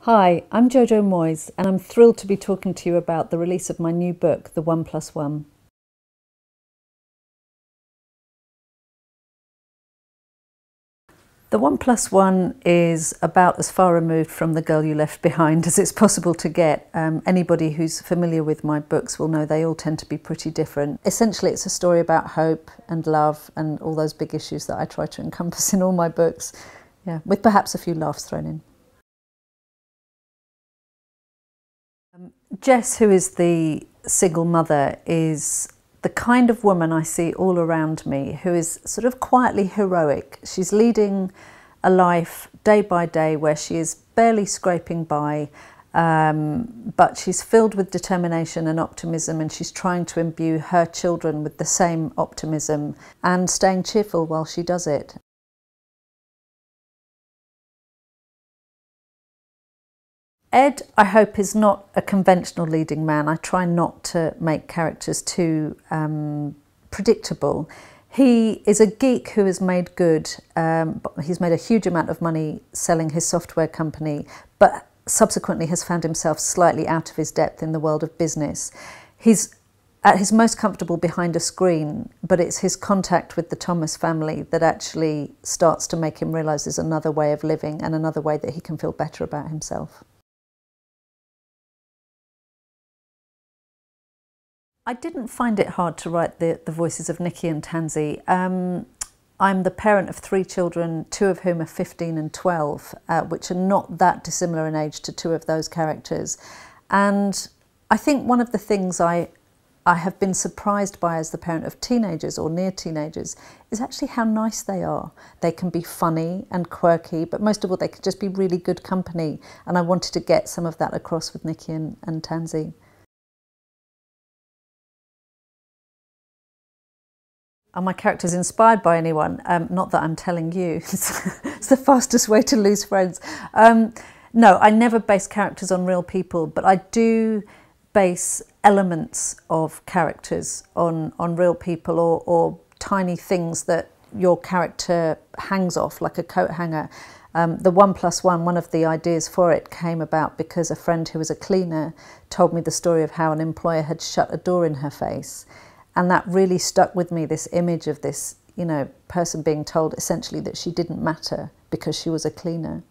Hi, I'm Jojo Moyes and I'm thrilled to be talking to you about the release of my new book, The 1+1. The 1+1 is about as far removed from The Girl You Left Behind as it's possible to get. Anybody who's familiar with my books will know they all tend to be pretty different. Essentially, it's a story about hope and love and all those big issues that I try to encompass in all my books, with perhaps a few laughs thrown in. Jess, who is the single mother, is the kind of woman I see all around me who is sort of quietly heroic. She's leading a life day by day where she is barely scraping by, but she's filled with determination and optimism, and she's trying to imbue her children with the same optimism and staying cheerful while she does it. Ed, I hope, is not a conventional leading man. I try not to make characters too predictable. He is a geek who has made good. He's made a huge amount of money selling his software company, but subsequently has found himself slightly out of his depth in the world of business. He's at his most comfortable behind a screen, but it's his contact with the Thomas family that actually starts to make him realise there's another way of living and another way that he can feel better about himself. I didn't find it hard to write the voices of Nikki and Tansy. I'm the parent of 3 children, 2 of whom are 15 and 12, which are not that dissimilar in age to 2 of those characters. And I think one of the things I have been surprised by as the parent of teenagers or near teenagers is actually how nice they are. They can be funny and quirky, but most of all, they can just be really good company. And I wanted to get some of that across with Nikki and Tansy. Are my characters inspired by anyone? Not that I'm telling you. It's the fastest way to lose friends. No, I never base characters on real people, but I do base elements of characters on real people or tiny things that your character hangs off, like a coat hanger. The 1+1, one of the ideas for it came about because a friend who was a cleaner told me the story of how an employer had shut a door in her face. And that really stuck with me, this image of this, person being told essentially that she didn't matter because she was a cleaner.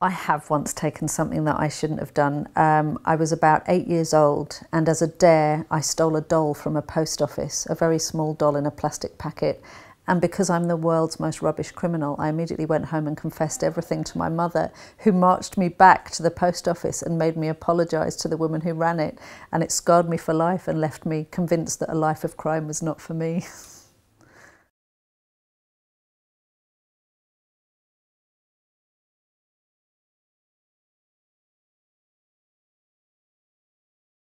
I have once taken something that I shouldn't have done. I was about 8 years old, and as a dare, I stole a doll from a post office, a very small doll in a plastic packet. And because I'm the world's most rubbish criminal, I immediately went home and confessed everything to my mother, who marched me back to the post office and made me apologise to the woman who ran it. And it scarred me for life and left me convinced that a life of crime was not for me.